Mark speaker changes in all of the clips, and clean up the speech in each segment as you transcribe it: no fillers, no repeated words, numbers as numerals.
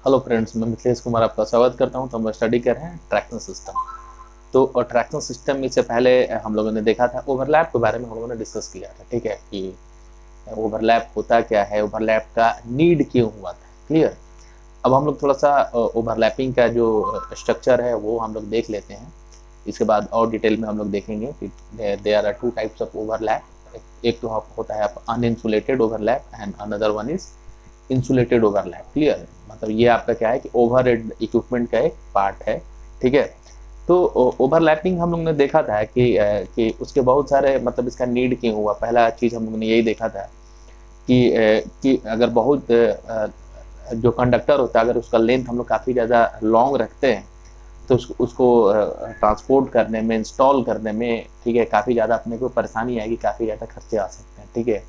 Speaker 1: Hello friends, मैं मिथिलेश कुमार आपका स्वागत करता हूं। तो हम स्टडी कर रहे हैं ट्रैक्शन सिस्टम। तो ट्रैक्शन सिस्टम में से पहले हम लोगों ने देखा था ओवरलैप के बारे में, हम लोगों ने डिस्कस किया था। ठीक है कि ओवरलैप होता क्या है, ओवरलैप का नीड क्यों हुआ था। क्लियर। अब हम लोग थोड़ा सा ओवरलैपिंग का जो स्ट्रक्चर है वो हम लोग देख लेते हैं। इसके बाद और डिटेल में हम लोग देखेंगे कि there are two types of overlap. एक तो होता है uninsulated overlap and another one is insulated overlap. Clear. मतलब ये आपका क्या है कि ओवरहेड इक्विपमेंट का एक पार्ट है। ठीक है। तो ओवरलैपिंग हम लोग ने देखा था कि उसके बहुत सारे मतलब इसका नीड क्यों हुआ। पहला चीज हम लोग ने यही देखा था कि अगर बहुत जो कंडक्टर होता है, अगर उसका लेंथ हम लोग काफ़ी ज़्यादा लॉन्ग रखते हैं तो उसको ट्रांसपोर्ट करने में, इंस्टॉल करने में, ठीक है, काफ़ी ज़्यादा अपने को परेशानी आएगी, काफ़ी ज़्यादा खर्चे आ सकते हैं। ठीक है।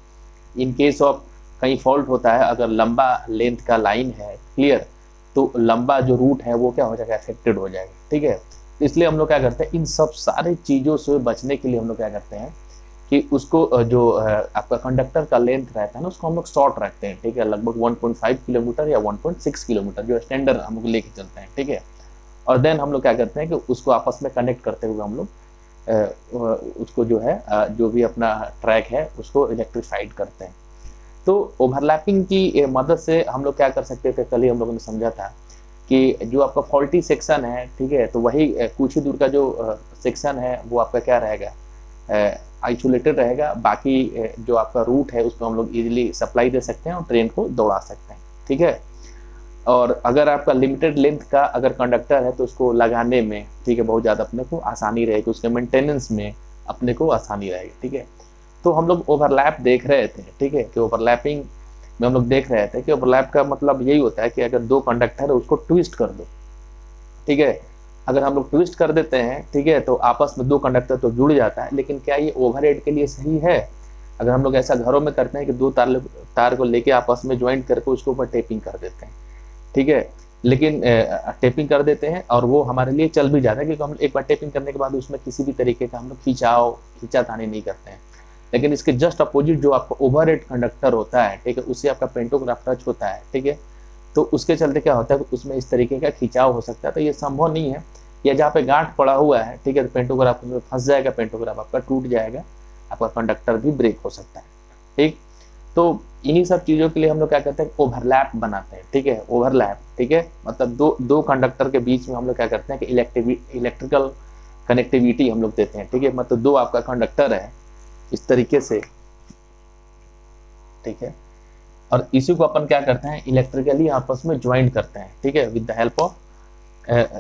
Speaker 1: इन केस ऑफ कहीं फॉल्ट होता है, अगर लंबा लेंथ का लाइन है, क्लियर, तो लंबा जो रूट है वो क्या हो जाएगा, अफेक्टेड हो जाएगा। ठीक है। तो इसलिए हम लोग क्या करते हैं, इन सब सारी चीज़ों से बचने के लिए हम लोग क्या करते हैं कि उसको जो आपका कंडक्टर का लेंथ रहता है ना, उसको हम लोग शॉर्ट रखते हैं। ठीक है। लगभग 1.5 किलोमीटर या 1.6 किलोमीटर जो स्टैंडर्ड हम लोग लेके चलते हैं। ठीक है। और देन हम लोग क्या करते हैं कि उसको आपस में कनेक्ट करते हुए हम लोग उसको जो है जो भी अपना ट्रैक है उसको इलेक्ट्रीफाइड करते हैं। तो ओवरलैपिंग की मदद से हम लोग क्या कर सकते थे, कल ही हम लोगों ने समझा था कि जो आपका फॉल्टी सेक्शन है, ठीक है, तो वही कुछ ही दूर का जो सेक्शन है वो आपका क्या रहेगा, आइसोलेटेड रहेगा। बाकी जो आपका रूट है उस पर हम लोग इजीली सप्लाई दे सकते हैं और ट्रेन को दौड़ा सकते हैं। ठीक है। और अगर आपका लिमिटेड लेंथ का अगर कंडक्टर है तो उसको लगाने में, ठीक है, बहुत ज़्यादा अपने को आसानी रहेगी, उसके मेंटेनेंस में अपने को आसानी रहेगी। ठीक है। तो हम लोग ओवरलैप देख रहे थे। ठीक है। कि ओवरलैपिंग में हम लोग देख रहे थे कि ओवरलैप का मतलब यही होता है कि अगर दो कंडक्टर है उसको ट्विस्ट कर दो। ठीक है। अगर हम लोग ट्विस्ट कर देते हैं, ठीक है, तो आपस में दो कंडक्टर तो जुड़ जाता है, लेकिन क्या ये ओवरहेड के लिए सही है? अगर हम लोग ऐसा घरों में करते हैं कि दो तार को लेके आपस में ज्वाइंट करके उसके ऊपर टेपिंग कर देते हैं। ठीक है। लेकिन टेपिंग कर देते हैं और वो हमारे लिए चल भी जाता है, क्योंकि हम एक बार टेपिंग करने के बाद उसमें किसी भी तरीके का हम लोग खींचातानी नहीं करते हैं। लेकिन इसके जस्ट अपोजिट जो आपका ओवरहेड कंडक्टर होता है, ठीक है, उससे आपका पेंटोग्राफ टच होता है। ठीक है। तो उसके चलते क्या होता है कि उसमें इस तरीके का खिंचाव हो सकता है। तो ये संभव नहीं है। या जहाँ पे गांठ पड़ा हुआ है, ठीक है, तो पेंटोग्राफ में फंस जाएगा, पेंटोग्राफ आपका टूट जाएगा, आपका कंडक्टर भी ब्रेक हो सकता है। ठीक। तो इन्हीं सब चीज़ों के लिए हम लोग क्या करते हैं, ओवरलैप बनाते हैं। ठीक है। ओवरलैप, ठीक है, मतलब दो दो कंडक्टर के बीच में हम लोग क्या करते हैं कि इलेक्ट्रिकल कनेक्टिविटी हम लोग देते हैं। ठीक है। मतलब दो आपका कंडक्टर है इस तरीके से, ठीक है, और इसी को अपन क्या करते हैं, इलेक्ट्रिकली आपस में ज्वाइंट करते हैं। ठीक है। With the help of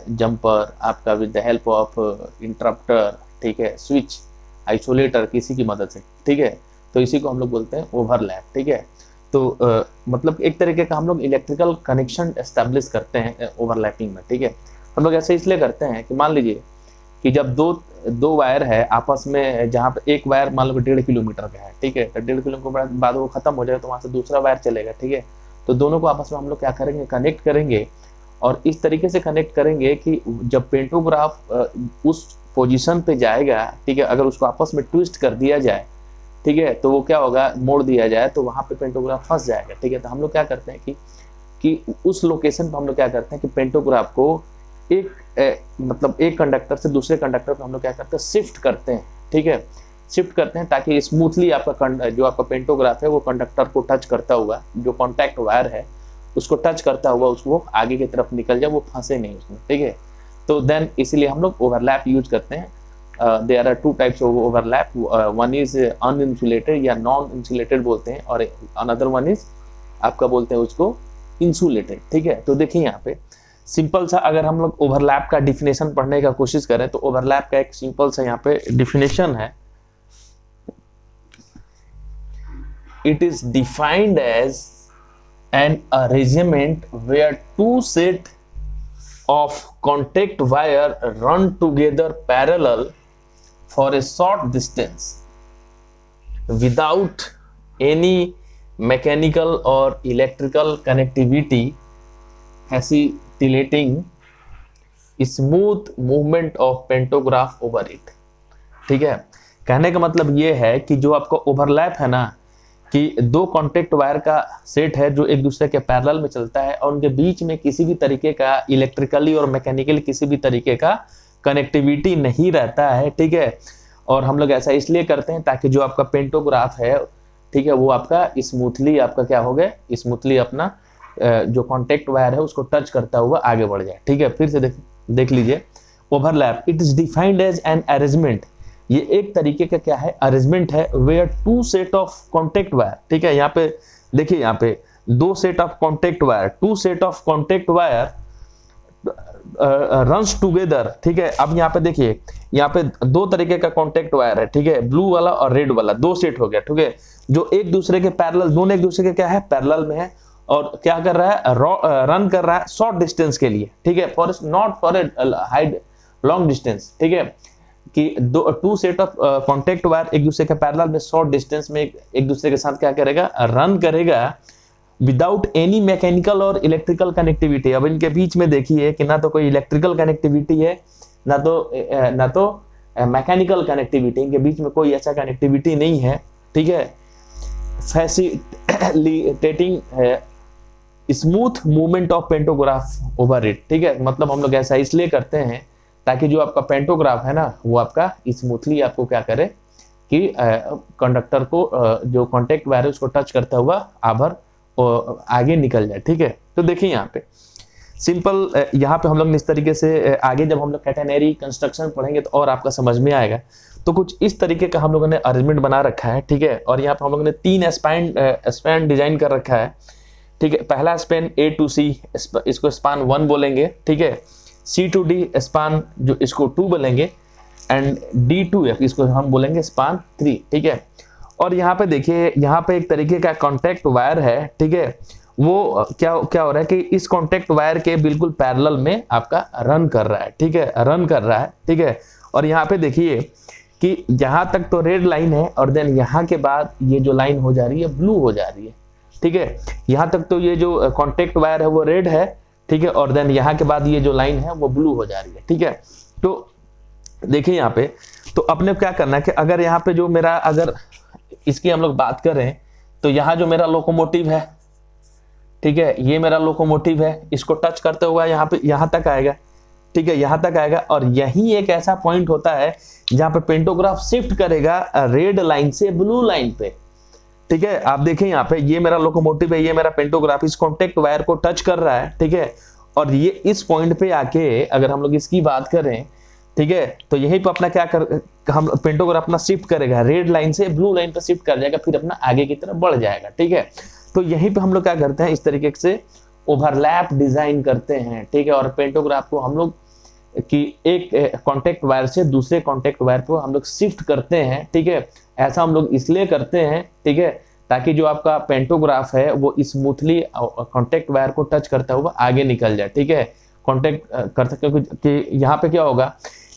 Speaker 1: jumper, आपका with the help of interrupter, ठीक है, स्विच, आइसोलेटर, किसी की मदद से। ठीक है। तो इसी को हम लोग बोलते हैं ओवरलैप। ठीक है। तो मतलब एक तरीके का हम लोग इलेक्ट्रिकल कनेक्शन एस्टेब्लिश करते हैं ओवरलैपिंग में। ठीक है। हम लोग ऐसे इसलिए करते हैं कि मान लीजिए कि जब दो दो वायर है आपस में, जहाँ पे एक वायर मान लो 1.5 किलोमीटर का है, ठीक है, तो 1.5 किलोमीटर बाद वो खत्म हो जाएगा तो वहां से दूसरा वायर चलेगा। ठीक है। तो दोनों को आपस में हम लोग क्या करेंगे, कनेक्ट करेंगे। और इस तरीके से कनेक्ट करेंगे कि जब पेंटोग्राफ उस पोजीशन पे जाएगा, ठीक है, अगर उसको आपस में ट्विस्ट कर दिया जाए, ठीक है, तो वो क्या होगा, मोड़ दिया जाए तो वहां पे पेंटोग्राफ फंस जाएगा। ठीक है। तो हम लोग क्या करते हैं कि उस लोकेशन पर हम लोग क्या करते हैं कि पेंटोग्राफ को एक मतलब एक कंडक्टर से दूसरे कंडक्टर पर हम लोग क्या करते हैं, शिफ्ट करते हैं। ठीक है। शिफ्ट करते हैं ताकि स्मूथली आपका जो आपका पेंटोग्राफ है वो कंडक्टर को टच करता हुआ, जो कॉन्टैक्ट वायर है उसको टच करता हुआ उसको आगे की तरफ निकल जाए, वो फंसे नहीं उसमें। ठीक है। तो देन इसीलिए हम लोग ओवरलैप यूज करते हैं। There are two types of overlap, one is uninsulated या नॉन इंसुलेटेड बोलते हैं, और अनदर वन इज आपका बोलते हैं उसको इंसुलेटेड। ठीक है। तो देखिए यहाँ पे सिंपल सा अगर हम लोग ओवरलैप का डिफिनेशन पढ़ने का कोशिश करें तो ओवरलैप का एक सिंपल सा यहाँ पे डिफिनेशन है। It is defined as an arrangement where two set of contact wire run together parallel for a short distance without any mechanical or electrical connectivity, facilitating smooth movement of pantograph over it। ठीक है। कहने का मतलब ये है कि जो आपका ओवरलैप है ना, कि दो कॉन्टेक्ट वायर का सेट है जो एक दूसरे के पैरेलल में चलता है और उनके बीच में किसी भी तरीके का इलेक्ट्रिकली और मैकेनिकली किसी भी तरीके का कनेक्टिविटी नहीं रहता है, ठीक है। और हम लोग ऐसा इसलिए करते हैं ताकि जो आपका पेंटोग्राफ है, ठीक है, वो आपका स्मूथली आपका क्या हो गया, स्मूथली अपना जो कॉन्टेक्ट वायर है उसको टच करता हुआ आगे बढ़ जाए, ठीक है। फिर से देख लीजिए, overlap it is defined as an arrangement, ये एक तरीके का क्या है, अरेंजमेंट है, where two set of contact wire, ठीक है। यहाँ पे देखिए, यहाँ पे दो set of contact wire, two set of contact wire runs together, ठीक है। अब यहाँ पे देखिए, यहाँ पे दो तरीके का कॉन्टेक्ट वायर है, ठीक है, ब्लू वाला और रेड वाला, दो सेट हो गया, ठीक है, जो एक दूसरे के पैरेलल, दोनों एक दूसरे के क्या है, पैरेलल में है और क्या कर रहा है, रन कर रहा है शॉर्ट डिस्टेंस के लिए, ठीक है, for not for a high long distance, ठीक है, कि two set of contact wire एक दूसरे के पैरेलल में शॉर्ट डिस्टेंस में एक दूसरे के साथ क्या करेगा, रन करेगा विदाउट एनी मैकेनिकल और इलेक्ट्रिकल कनेक्टिविटी। अब इनके बीच में देखिए कि ना तो कोई इलेक्ट्रिकल कनेक्टिविटी है, ना तो मैकेनिकल कनेक्टिविटी, इनके बीच में कोई ऐसा कनेक्टिविटी नहीं है, ठीक है। Facilitating smooth movement of pantograph over it, ठीक है, मतलब हम लोग ऐसा इसलिए करते हैं ताकि जो आपका पेंटोग्राफ है ना वो आपका स्मूथली आपको क्या करे कि कंडक्टर को जो कॉन्टेक्ट वायर है उसको टच करता हुआ आभर आगे निकल जाए, ठीक है। तो देखिए यहाँ पे सिंपल, यहाँ पे हम लोग इस तरीके से आगे जब हम लोग कैटेनरी कंस्ट्रक्शन पढ़ेंगे तो और आपका समझ में आएगा। तो कुछ इस तरीके का हम लोगों ने अरेंजमेंट बना रखा है, ठीक है। और यहाँ पे हम लोगों ने 3 स्पैन डिजाइन कर रखा है, ठीक है। पहला स्पैन A to C, इसको स्पान 1 बोलेंगे, ठीक है। C to D स्पान जो इसको 2 बोलेंगे एंड D to F इसको हम बोलेंगे स्पान 3, ठीक है। और यहाँ पे देखिए, यहाँ पे एक तरीके का कॉन्टेक्ट वायर है, ठीक है, वो क्या हो रहा है कि इस कॉन्टेक्ट वायर के बिल्कुल पैरेलल में आपका रन कर रहा है, ठीक है, रन कर रहा है, ठीक है। और यहाँ पे देखिए कि यहाँ तक तो रेड लाइन है और देन यहाँ के बाद ये जो लाइन हो जा रही है ब्लू हो जा रही है, ठीक है। यहाँ तक तो ये जो कॉन्टेक्ट वायर है वो रेड है, ठीक है, और देन यहाँ के बाद ये जो लाइन है वो ब्लू हो जा रही है, ठीक है। तो देखिए यहाँ पे, तो अपने क्या करना है कि अगर यहाँ पे जो मेरा, अगर इसकी हम लोग बात करें तो यहाँ जो मेरा लोकोमोटिव है, ठीक है, ये मेरा लोकोमोटिव है, इसको टच करते हुआ यहाँ पे यहाँ तक आएगा, ठीक है, यहाँ तक आएगा। और यही एक ऐसा पॉइंट होता है जहाँ पे पेंटोग्राफ शिफ्ट करेगा रेड लाइन से ब्लू लाइन पे, ठीक है। आप देखें यहाँ पे, ये मेरा लोकोमोटिव है, ये मेरा पेंटोग्राफ इस कॉन्टेक्ट वायर को टच कर रहा है, ठीक है। और ये इस पॉइंट पे आके अगर हम लोग इसकी बात करें, ठीक है, तो यहीं पे अपना क्या कर, हम पेंटोग्राफ अपना शिफ्ट करेगा रेड लाइन से ब्लू लाइन पे शिफ्ट कर जाएगा, फिर अपना आगे की तरफ बढ़ जाएगा, ठीक है। तो यहीं पे हम लोग क्या करते हैं, इस तरीके से ओवरलैप डिजाइन करते हैं, ठीक है। और पेंटोग्राफ को हम लोग कि एक कॉन्टेक्ट वायर से दूसरे कॉन्टेक्ट वायर को हम लोग शिफ्ट करते हैं, ठीक है। ऐसा हम लोग इसलिए करते हैं, ठीक है, ताकि जो आपका पेंटोग्राफ है वो स्मूथली कॉन्टेक्ट वायर को टच करता हुआ आगे निकल जाए, ठीक है, कॉन्टेक्ट कर सकते हो कि यहाँ पे क्या होगा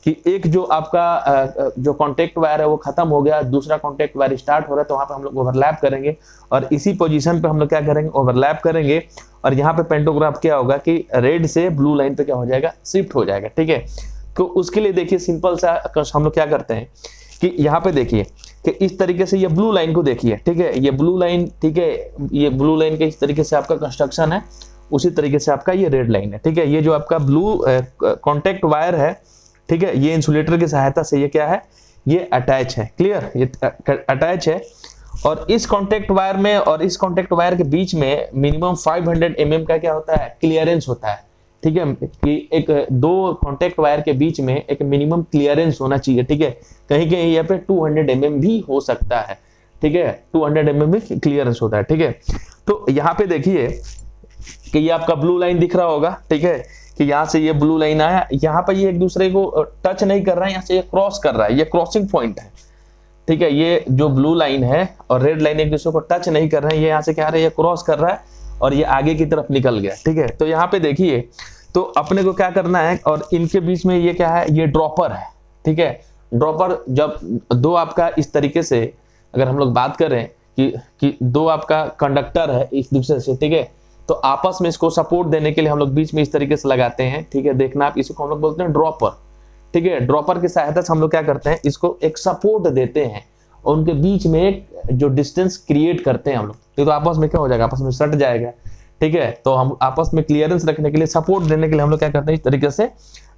Speaker 1: कि एक जो आपका जो कॉन्टेक्ट वायर है वो खत्म हो गया, दूसरा कॉन्टेक्ट वायर स्टार्ट हो रहा है, तो वहां पे हम लोग ओवरलैप करेंगे और इसी पोजीशन पे हम लोग क्या करेंगे, ओवरलैप करेंगे। और यहाँ पे पेंटोग्राफ क्या होगा कि रेड से ब्लू लाइन पे क्या हो जाएगा, शिफ्ट हो जाएगा, ठीक है। तो उसके लिए देखिए सिंपल सा हम लोग क्या करते हैं कि यहाँ पे देखिए कि इस तरीके से ये ब्लू लाइन को देखिए, ठीक है, ये ब्लू लाइन, ठीक है, ये ब्लू लाइन के इस तरीके से आपका कंस्ट्रक्शन है, उसी तरीके से आपका ये रेड लाइन है, ठीक है। ये जो आपका ब्लू कॉन्टेक्ट वायर है, ठीक है, ये इंसुलेटर की सहायता से ये क्या है, ये अटैच है, क्लियर, ये अटैच है। और इस कॉन्टेक्ट वायर में और इस कॉन्टेक्ट वायर के बीच में मिनिमम 500 mm का क्या होता है, क्लियरेंस होता है, ठीक है, कि एक दो कॉन्टेक्ट वायर के बीच में एक मिनिमम क्लियरेंस होना चाहिए, ठीक है। कहीं कहीं यहाँ पे 200 mm भी हो सकता है, ठीक है, 200 mm भी क्लियरेंस होता है, ठीक है। तो यहाँ पे देखिए कि ये आपका ब्लू लाइन दिख रहा होगा, ठीक है, कि यहाँ से ये ब्लू लाइन आया, यहाँ पर ये एक दूसरे को टच नहीं कर रहा है, यहाँ से ये क्रॉस कर रहा है, ये क्रॉसिंग पॉइंट है, ठीक है। ये जो ब्लू लाइन है और रेड लाइन एक दूसरे को टच नहीं कर रहे हैं, ये यहाँ से क्या रहा है, ये क्रॉस कर रहा है और ये आगे की तरफ निकल गया, ठीक है। तो यहाँ पे देखिए, तो अपने को क्या करना है, और इनके बीच में ये क्या है, ये ड्रॉपर है, ठीक है। ड्रॉपर जब दो आपका इस तरीके से अगर हम लोग बात करें कि दो आपका कंडक्टर है एक दूसरे से, ठीक है, तो आपस में इसको सपोर्ट देने के लिए हम लोग बीच में इस तरीके से लगाते हैं, ठीक है। देखना आप, इसको हम लोग बोलते हैं ड्रॉपर, ठीक है। ड्रॉपर की सहायता से हम लोग क्या करते हैं, इसको एक सपोर्ट देते हैं और उनके बीच में एक जो डिस्टेंस क्रिएट करते हैं हम लोग, तो आपस में क्या हो जाएगा, आपस में सट जाएगा, ठीक है। तो हम आपस में क्लियरेंस रखने के लिए, सपोर्ट देने के लिए हम लोग क्या करते हैं, इस तरीके से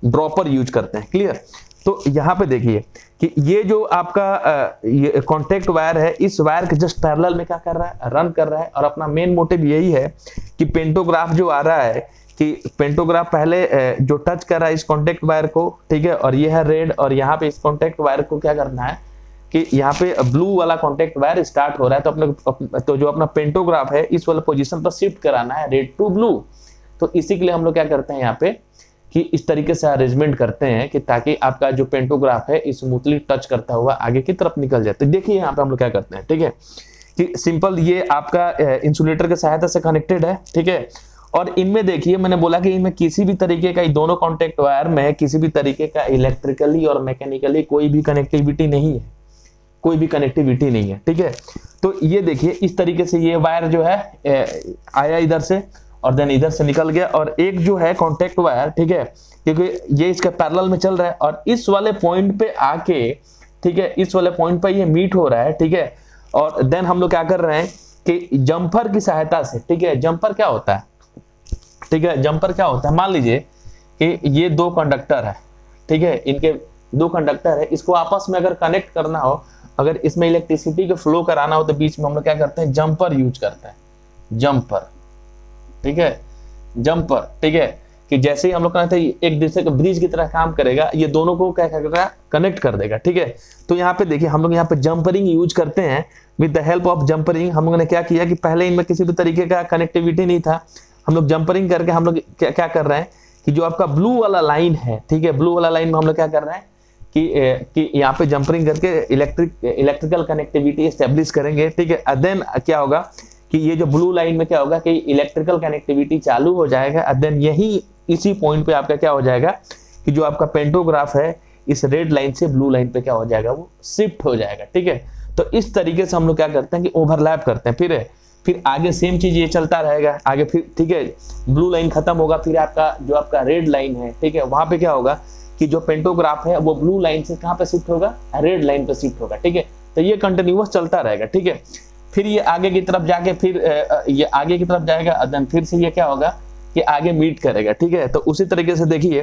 Speaker 1: ड्रॉपर यूज करते हैं, क्लियर। तो यहाँ पे देखिए कि ये जो आपका ये कॉन्टेक्ट वायर है, इस वायर के जस्ट पैरेलल में क्या कर रहा है, रन कर रहा है। और अपना मेन मोटिव यही है कि पेंटोग्राफ जो आ रहा है, कि पेंटोग्राफ पहले जो टच कर रहा है इस कॉन्टेक्ट वायर को, ठीक है, और ये है रेड, और यहाँ पे इस कॉन्टेक्ट वायर को क्या करना है कि यहाँ पे ब्लू वाला कॉन्टेक्ट वायर स्टार्ट हो रहा है, तो अपने तो जो अपना पेंटोग्राफ है इस वाले पोजीशन पर शिफ्ट कराना है, रेड टू ब्लू। तो इसी के लिए हम लोग क्या करते हैं यहाँ पे कि इस तरीके से अरेंजमेंट करते हैं कि ताकि आपका जो पेंटोग्राफ है स्मूथली टच करता हुआ आगे की तरफ निकल जाए। तो देखिए यहाँ पे हम लोग क्या करते हैं, ठीक है, कि सिंपल ये आपका इंसुलेटर की सहायता से कनेक्टेड है, ठीक है। और इनमें देखिए मैंने बोला कि इनमें किसी भी तरीके का, दोनों कॉन्टेक्ट वायर में किसी भी तरीके का इलेक्ट्रिकली और मैकेनिकली कोई भी कनेक्टिविटी नहीं है, कोई भी कनेक्टिविटी नहीं है, ठीक है। तो ये देखिए इस तरीके से ये वायर जो है आया इधर से और देन इधर से निकल गया, और एक जो है कॉन्टेक्ट वायर, ठीक है, क्योंकि ये इसके पैरेलल में चल रहा है और इस वाले पॉइंट पे आके, ठीक है, इस वाले पॉइंट पे ये मीट हो रहा है, ठीक है। और देन हम लोग क्या कर रहे हैं कि जंपर की सहायता से, ठीक है, जंपर क्या होता है, ठीक है, जंपर क्या होता है, मान लीजिए कि ये दो कंडक्टर है, ठीक है, इनके दो कंडक्टर है, इसको आपस में अगर कनेक्ट करना हो, अगर इसमें इलेक्ट्रिसिटी को फ्लो कराना हो, तो बीच में हम लोग क्या करते हैं, जंपर यूज करते हैं, जंपर, ठीक है, जंपर, ठीक है, कि जैसे ही हम लोग कहते हैं एक दूसरे के ब्रिज की तरह काम करेगा, ये दोनों को क्या करेगा, कनेक्ट कर देगा, ठीक है। तो यहाँ पे देखिए हम लोग यहाँ पे जंपरिंग यूज करते हैं। With the help of jumpering हम लोगों ने क्या किया कि पहले इनमें किसी भी तरीके का कनेक्टिविटी नहीं था, हम लोग जंपरिंग करके हम लोग क्या कर रहे हैं कि जो आपका ब्लू वाला लाइन है, ठीक है, ब्लू वाला लाइन में हम लोग क्या कर रहे हैं कि यहाँ पे जंपरिंग करके इलेक्ट्रिकल कनेक्टिविटी एस्टेब्लिश करेंगे, ठीक है। देन क्या होगा कि ये जो ब्लू लाइन में क्या होगा कि इलेक्ट्रिकल कनेक्टिविटी चालू हो जाएगा, देन यही इसी पॉइंट पे आपका क्या हो जाएगा कि जो आपका पेंटोग्राफ है इस रेड लाइन से ब्लू लाइन पे क्या हो जाएगा, वो शिफ्ट हो जाएगा, ठीक है। तो इस तरीके से हम लोग क्या करते हैं कि ओवरलैप करते हैं, फिर आगे सेम चीज ये चलता रहेगा आगे, फिर ठीक है, ब्लू लाइन खत्म होगा, फिर आपका जो आपका रेड लाइन है, ठीक है, वहां पे क्या होगा कि जो पेंटोग्राफ है वो ब्लू लाइन से कहां पे शिफ्ट होगा, रेड लाइन पे शिफ्ट होगा, ठीक है। तो ये कंटिन्यूअस चलता रहेगा, ठीक है। फिर ये आगे की तरफ जाके फिर ये आगे की तरफ जाएगा, देन फिर से ये क्या होगा कि आगे मीट करेगा, ठीक है। तो उसी तरीके से देखिए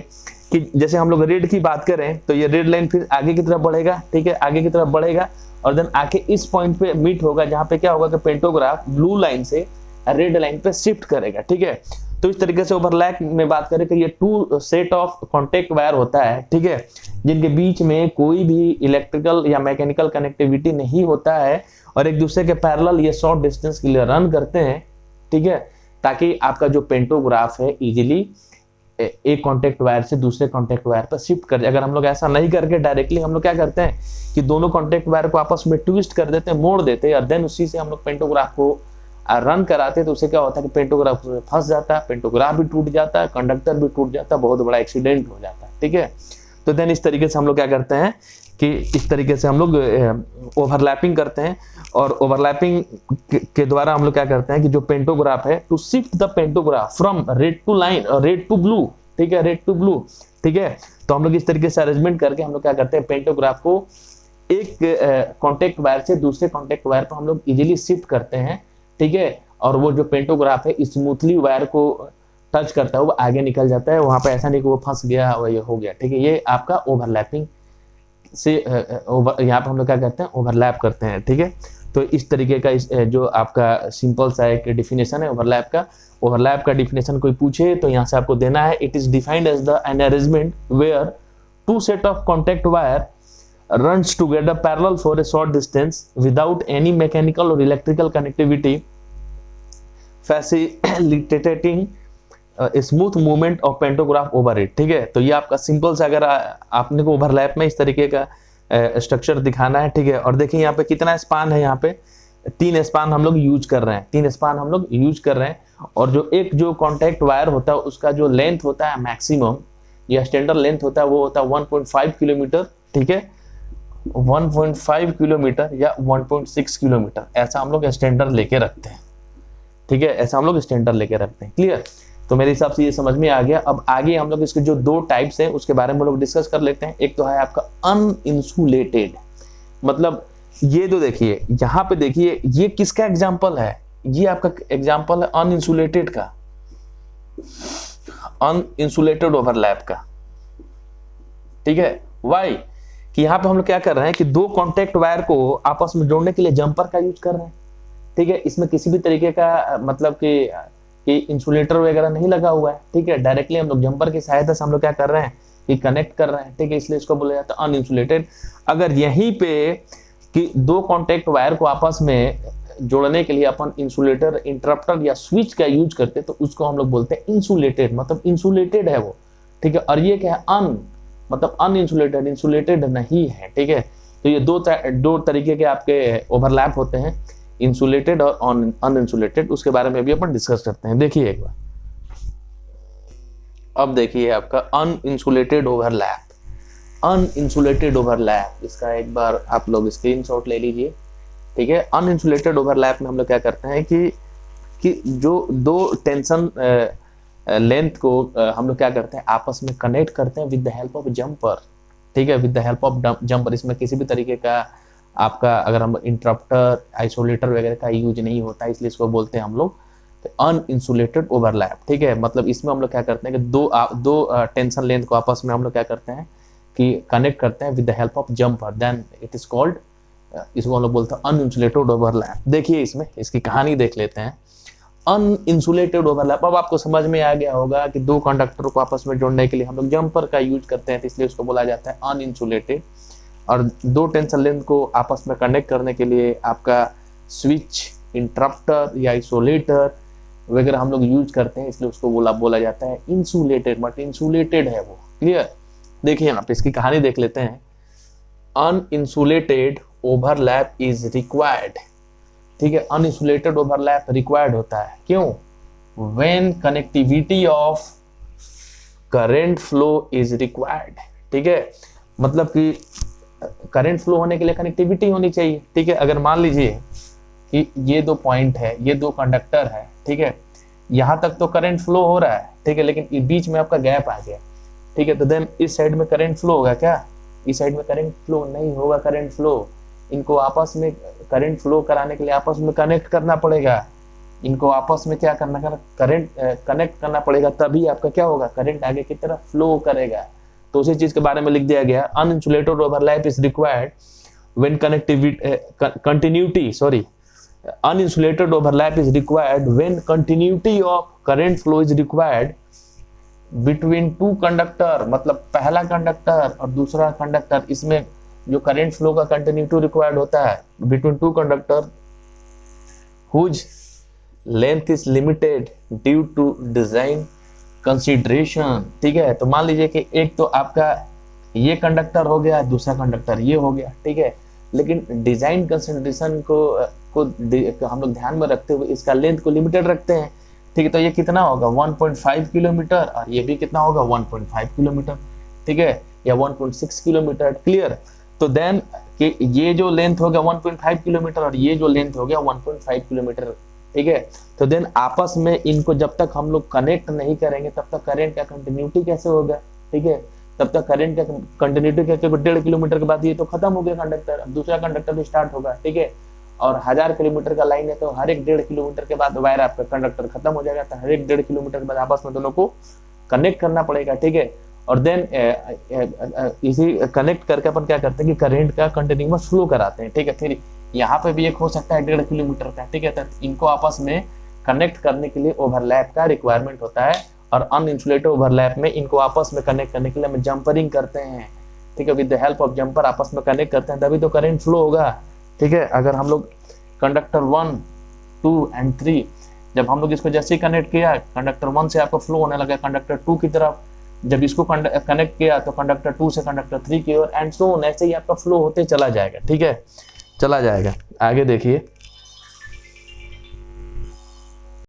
Speaker 1: कि जैसे हम लोग रेड की बात करें तो ये रेड लाइन फिर आगे की तरफ बढ़ेगा, ठीक है, आगे की तरफ बढ़ेगा और देन आके इस पॉइंट पे मीट होगा जहां पे क्या होगा कि पेंटोग्राफ ब्लू लाइन से रेड लाइन पे शिफ्ट करेगा, ठीक है। तो इस तरीके से ओवरलैप में बात करें कि ये two set of contact wire होता है, ठीक है, जिनके बीच में कोई भी इलेक्ट्रिकल या मैकेनिकल कनेक्टिविटी नहीं होता है और एक दूसरे के पैरेलल ये शॉर्ट डिस्टेंस के लिए रन करते हैं, ठीक है, ताकि आपका जो पेंटोग्राफ है इजीली एक कॉन्टेक्ट वायर से दूसरे कॉन्टेक्ट वायर पर शिफ्ट कर जाए। अगर हम लोग ऐसा नहीं करके डायरेक्टली हम लोग क्या करते हैं कि दोनों कॉन्टेक्ट वायर को आपस में ट्विस्ट कर देते हैं, मोड़ देते हैं और देन उसी से हम लोग पेंटोग्राफ को रन कराते हैं, तो उससे क्या होता है कि पेंटोग्राफ फंस जाता है, पेंटोग्राफ भी टूट जाता है, कंडक्टर भी टूट जाता है, बहुत बड़ा एक्सीडेंट हो जाता है, ठीक है। तो देन इस तरीके से हम लोग क्या करते हैं कि इस तरीके से हम लोग ओवरलैपिंग करते हैं और ओवरलैपिंग के द्वारा हम लोग क्या करते हैं कि जो पेंटोग्राफ है to shift the pantograph from red to line और रेड टू ब्लू, ठीक है, रेड टू ब्लू, ठीक है। तो हम लोग इस तरीके से अरेंजमेंट करके हम लोग क्या करते हैं पेंटोग्राफ को एक कॉन्टेक्ट वायर से दूसरे कॉन्टेक्ट वायर पर हम लोग इजीली शिफ्ट करते हैं, ठीक है। और वो जो पेंटोग्राफ है स्मूथली वायर को टच करता है, वो आगे निकल जाता है, वहां पे ऐसा नहीं कि वो फंस गया और ये हो गया, ठीक है। ये आपका ओवरलैपिंग से यहाँ पे हम लोग क्या करते हैं ओवरलैप करते हैं, ठीक है। तो इस तरीके का जो आपका सिंपल सा एक डिफिनेशन है ओवरलैप का। ओवरलैप का डिफिनेशन कोई पूछे तो यहाँ से आपको देना है, it is defined as the an arrangement where two set of contact wire runs together parallel for a short distance without any mechanical or electrical connectivity, facilitating a smooth movement of pantograph over it, ठीक है। तो ये आपका simple सा अगर आपने को overlap में इस तरीके का स्ट्रक्चर दिखाना है, ठीक है। और देखिए यहाँ पे कितना स्पान है, यहाँ पे 3 स्पान हम लोग यूज कर रहे हैं, 3 स्पान हम लोग यूज कर रहे हैं। और जो एक जो कॉन्टैक्ट वायर होता है उसका जो लेंथ होता है मैक्सिमम या स्टैंडर्ड लेंथ होता है वो होता है 1.5 किलोमीटर, ठीक है, 1.5 किलोमीटर या 1.6 किलोमीटर, ऐसा हम लोग स्टैंडर्ड लेके रखते हैं, ठीक है, ऐसा हम लोग स्टैंडर्ड लेके रखते हैं, क्लियर। तो मेरे हिसाब से ये समझ में आ गया। अब आगे हम लोग इसके जो 2 टाइप्स हैं उसके बारे में हम लोग डिस्कस कर लेते हैं। एक तो है आपका अनइंसुलेटेड, मतलब ये तो देखिए यहाँ पे देखिए ये किसका एग्जाम्पल है, ये आपका एग्जाम्पल है अनइंसुलेटेड का, अनइंसुलेटेड ओवरलैप का। ठीक है, वाई कि यहाँ पे हम लोग क्या कर रहे हैं कि दो कॉन्टेक्ट वायर को आपस में जोड़ने के लिए जंपर का यूज कर रहे हैं। ठीक है, इसमें किसी भी तरीके का मतलब कि इंसुलेटर वगैरह नहीं लगा हुआ है। ठीक है, डायरेक्टली हम लोग जंपर की सहायता से हम लोग क्या कर रहे हैं कि कनेक्ट कर रहे हैं। ठीक है, इसलिए इसको बोला जाता है अनइंसुलेटेड। अगर यहीं पे कि दो कॉन्टेक्ट वायर को आपस में जोड़ने के लिए अपन इंसुलेटर, इंटरप्टर या स्विच का यूज करते तो उसको हम लोग बोलते हैं इंसुलेटेड, मतलब इंसुलेटेड है वो। ठीक है, और ये क्या है अन, मतलब अनइंसुलेटेड, इंसुलेटेड नहीं है। ठीक है, तो ये दो तरीके के आपके ओवरलैप होते हैं, इंसुलेटेड और अनइंसुलेटेड। उसके बारे में भी अपन डिस्कस करते हैं। देखिए एक बार, अब देखिए आपका अनइंसुलेटेड ओवरलैप, अनइंसुलेटेड ओवरलैप, इसका एक बार आप लोग स्क्रीनशॉट ले लीजिए। ठीक है, अनइंसुलेटेड ओवरलैप में हम लोग क्या करते हैं कि जो दो टेंशन लेंथ को हम लोग क्या करते हैं आपस में कनेक्ट करते हैं with the help of jumper. ठीक है, with the help of jumper. इसमें किसी भी तरीके का आपका अगर हम इंटरप्टर, आइसोलेटर वगैरह का यूज नहीं होता है, इसलिए इसको बोलते हैं हम लोग अनइंसुलेटेड ओवरलैप। ठीक है, मतलब इसमें हम लोग क्या करते हैं कि दो टेंशन लेंथ को आपस में हम लोग क्या करते हैं कि कनेक्ट करते हैं with the help of jumper, then it is called, इसको हम लोग बोलते हैं अनइंसुलेटेड ओवरलैप। देखिए इसमें इसकी कहानी देख लेते हैं। अनइंसुलेटेड ओवरलैप, अब आपको समझ में आ गया होगा कि दो कंडक्टर को आपस में जोड़ने के लिए हम लोग जंपर का यूज करते हैं, तो इसलिए उसको बोला जाता है अनइंसुलेटेड। और दो टेंशन लेंथ को आपस में कनेक्ट करने के लिए आपका स्विच, इंटरप्टर या आइसोलेटर वगैरह हम लोग यूज करते हैं, इसलिए उसको बोला जाता है इंसुलेटेड, बट इंसुलेटेड है वो। क्लियर, देखिए यहाँ पे इसकी कहानी देख लेते हैं। Uninsulated overlap is required. ठीक है, अनइंसुलेटेड ओवरलैप रिक्वायर्ड होता है, क्यों? When connectivity of current flow is required. ठीक है, मतलब कि करंट फ्लो होने के लिए कनेक्टिविटी होनी चाहिए। ठीक है, अगर मान लीजिए कि ये दो पॉइंट है, ये दो कंडक्टर है, ठीक है, यहां तक तो करंट फ्लो हो रहा है, ठीक है, लेकिन बीच में आपका गैप आ गया। ठीक है, तो देन इस साइड में करंट फ्लो होगा क्या? इस साइड में करंट फ्लो नहीं होगा। करंट फ्लो, इनको आपस में करंट फ्लो कराने के लिए आपस में कनेक्ट करना पड़ेगा। इनको आपस में क्या करना, करंट कनेक्ट करना पड़ेगा, तभी आपका क्या होगा, करंट आगे की तरफ फ्लो करेगा। तो उसी चीज के बारे में लिख दिया गया, uninsulated overlap is required when uninsulated overlap is required when continuity of current flow is required between two conductor, मतलब पहला कंडक्टर और दूसरा कंडक्टर, इसमें जो करंट फ्लो का कंटिन्यूटी रिक्वायर्ड होता है between two conductor whose length is limited due to design consideration। ठीक है, तो मान लीजिए कि एक तो आपका ये कंडक्टर हो गया, दूसरा कंडक्टर ये हो गया। ठीक है, लेकिन डिजाइन कंसिडरेशन को हम लोग ध्यान में रखते हुए इसका लेंथ को लिमिटेड रखते हैं। ठीक है, तो ये कितना होगा 1.5 किलोमीटर और ये भी कितना होगा 1.5 किलोमीटर। ठीक है, या 1.6 किलोमीटर। क्लियर, तो देन कि ये जो लेंथ हो गया 1.5 किलोमीटर और ये जो लेंथ हो गया 1.5 किलोमीटर। ठीक है, तो देन आपस में इनको जब तक हम लोग कनेक्ट नहीं करेंगे तब तक करंट का कंटिन्यूटी कैसे होगा? ठीक है, तब तक करंट का कंटिन्यूटी कैसे, 1.5 किलोमीटर के बाद ये तो खत्म हो गया कंडक्टर, अब दूसरा कंडक्टर भी स्टार्ट होगा। ठीक है, और 1000 किलोमीटर का लाइन है तो हर एक 1.5 किलोमीटर के बाद वायर आपका कंडक्टर खत्म हो जाएगा, तो हर एक 1.5 किलोमीटर के बाद आपस में दोनों को कनेक्ट करना पड़ेगा। ठीक है, और देन इसी कनेक्ट करके अपन क्या करते हैं कि करंट का कंटिन्यूअस फ्लो कराते हैं। ठीक है, फिर यहाँ पे भी एक हो सकता है 1.5 किलोमीटर का। ठीक है, तो इनको आपस में कनेक्ट करने के लिए ओवरलैप का रिक्वायरमेंट होता है, और अनइंसुलेटेड ओवरलैप में इनको आपस में कनेक्ट करने के लिए हम जंपरिंग करते हैं। ठीक है, with the help of jumper आपस में कनेक्ट करते हैं, तभी तो करंट फ्लो होगा। ठीक है, अगर हम लोग कंडक्टर 1, 2 एंड 3 जब हम लोग इसको जैसे ही कनेक्ट किया, कंडक्टर 1 से आपको फ्लो होने लगा कंडक्टर 2 की तरफ, जब इसको कनेक्ट किया तो कंडक्टर 2 से कंडक्टर 3 की ओर, एंड सो ऑन, ऐसे ही आपका फ्लो होते चला जाएगा। ठीक है, चला जाएगा। आगे देखिए,